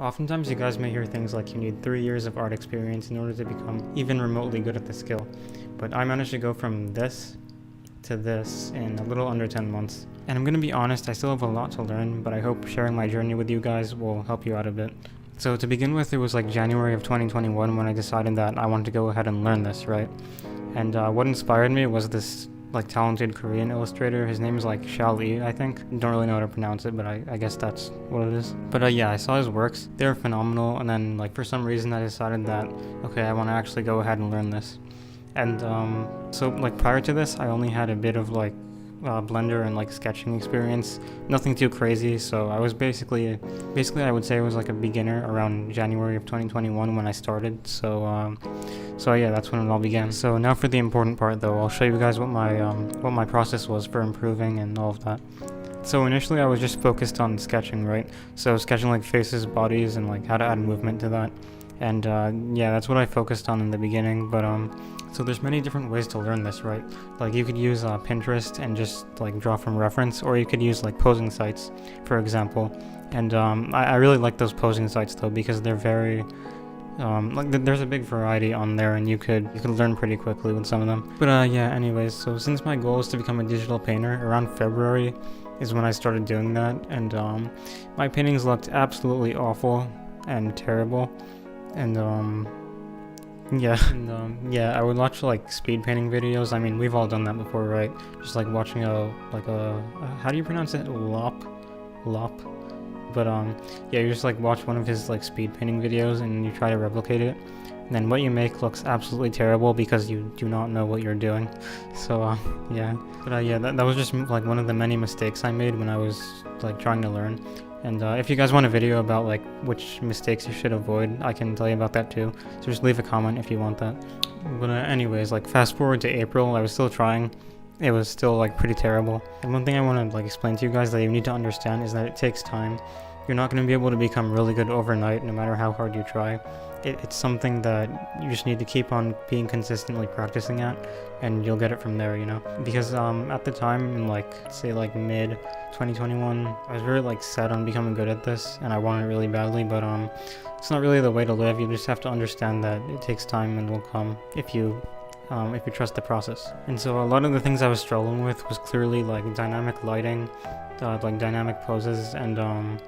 Oftentimes you guys may hear things like you need 3 years of art experience in order to become even remotely good at the skill, but I managed to go from this to this in a little under 10 months. And I'm gonna be honest, I still have a lot to learn, but I hope sharing my journey with you guys will help you out a bit. So to begin with, it was like January of 2021 when I decided that I wanted to go ahead and learn this, right? And what inspired me was this like talented Korean illustrator. His name is like Shao Lee, I think. Don't really know how to pronounce it, but I guess that's what it is. But yeah, I saw his works. They were phenomenal, and then like for some reason I decided that, okay, I want to actually go ahead and learn this. And so like prior to this, I only had a bit of like Blender and like sketching experience, nothing too crazy. So I was basically I would say I was like a beginner around January of 2021 when I started. So yeah, that's when it all began. So now for the important part though, I'll show you guys what my process was for improving and all of that. So initially I was just focused on sketching, right? So sketching like faces, bodies, and like how to add movement to that. And yeah, that's what I focused on in the beginning. But so there's many different ways to learn this, right? Like you could use Pinterest and just like draw from reference, or you could use like posing sites, for example. And I really like those posing sites though, because they're very like there's a big variety on there, and you could learn pretty quickly with some of them. But yeah, anyways, so since my goal is to become a digital painter, around February is when I started doing that, and my paintings looked absolutely awful and terrible. And yeah, I would watch like speed painting videos. I mean, we've all done that before, right? Just like watching a how do you pronounce it? Lop. But yeah, you just like watch one of his like speed painting videos and you try to replicate it, and then what you make looks absolutely terrible because you do not know what you're doing. So yeah, but yeah, that was just like one of the many mistakes I made when I was like trying to learn. And if you guys want a video about like which mistakes you should avoid, I can tell you about that too. So just leave a comment if you want that. But anyways, like fast forward to April, I was still trying. It was still like pretty terrible. And one thing I want to like explain to you guys that you need to understand is that it takes time. You're not going to be able to become really good overnight, no matter how hard you try. It's something that you just need to keep on being consistently practicing at, and you'll get it from there, you know? Because at the time, in like, say like mid 2021, I was very like set on becoming good at this, and I wanted it really badly, but it's not really the way to live. You just have to understand that it takes time and will come if you trust the process. And so a lot of the things I was struggling with was clearly like dynamic lighting, like dynamic poses, and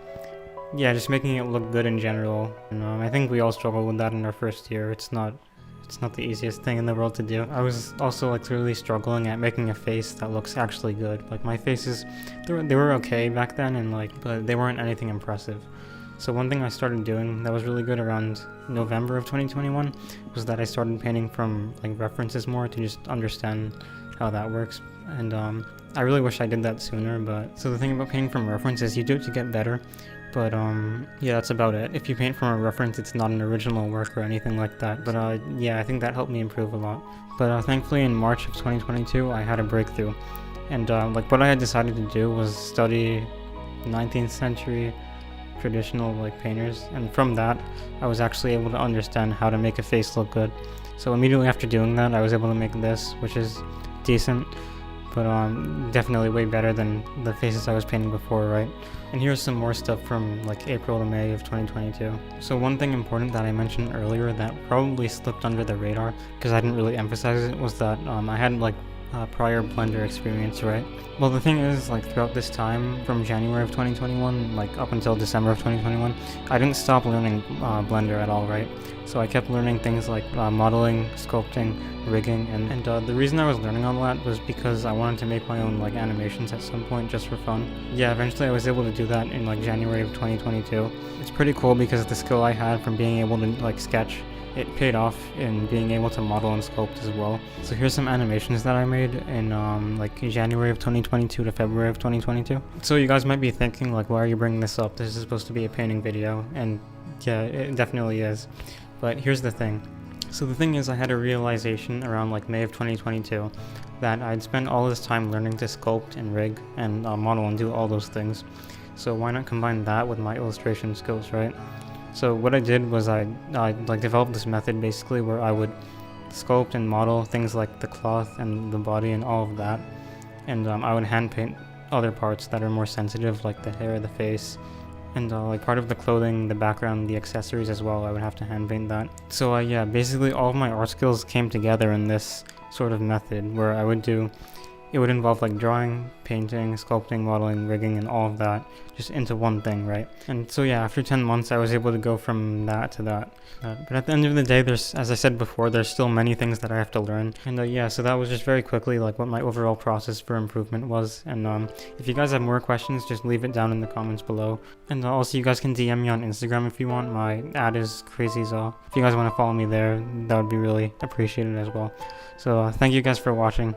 yeah, just making it look good in general. And I think we all struggle with that in our first year. It's not the easiest thing in the world to do. I was also like clearly struggling at making a face that looks actually good. Like my faces, they were okay back then, and like, but they weren't anything impressive. So one thing I started doing that was really good around November of 2021 was that I started painting from like references more to just understand how that works. And I really wish I did that sooner. But so the thing about painting from reference is you do it to get better. But yeah, that's about it. If you paint from a reference, it's not an original work or anything like that. But yeah, I think that helped me improve a lot. But thankfully in March of 2022, I had a breakthrough. And like what I had decided to do was study 19th century traditional like painters. And from that, I was actually able to understand how to make a face look good. So immediately after doing that, I was able to make this, which is decent, but definitely way better than the faces I was painting before, right? And here's some more stuff from like April to May of 2022. So one thing important that I mentioned earlier that probably slipped under the radar because I didn't really emphasize it was that I had like prior Blender experience, right? Well, the thing is, like throughout this time from January of 2021, like up until December of 2021, I didn't stop learning Blender at all, right? So I kept learning things like modeling, sculpting, rigging, and the reason I was learning all that was because I wanted to make my own like animations at some point just for fun. Yeah, eventually I was able to do that in like January of 2022. It's pretty cool because the skill I had from being able to like sketch, it paid off in being able to model and sculpt as well. So here's some animations that I made in like January of 2022 to February of 2022. So you guys might be thinking like, why are you bringing this up? This is supposed to be a painting video, and yeah, it definitely is. But here's the thing. So the thing is, I had a realization around like May of 2022 that I'd spent all this time learning to sculpt and rig and model and do all those things. So why not combine that with my illustration skills, right? So what I did was I like developed this method basically where I would sculpt and model things like the cloth and the body and all of that, and I would hand paint other parts that are more sensitive, like the hair, the face, And like part of the clothing, the background, the accessories as well, I would have to hand paint that. So yeah, basically all of my art skills came together in this sort of method where it would involve like drawing, painting, sculpting, modeling, rigging, and all of that just into one thing, right? And so yeah, after 10 months, I was able to go from that to that. But at the end of the day, as I said before, there's still many things that I have to learn. And yeah, so that was just very quickly like what my overall process for improvement was. And if you guys have more questions, just leave it down in the comments below. And also you guys can DM me on Instagram if you want. My ad is crazyzo. If you guys want to follow me there, that would be really appreciated as well. So thank you guys for watching.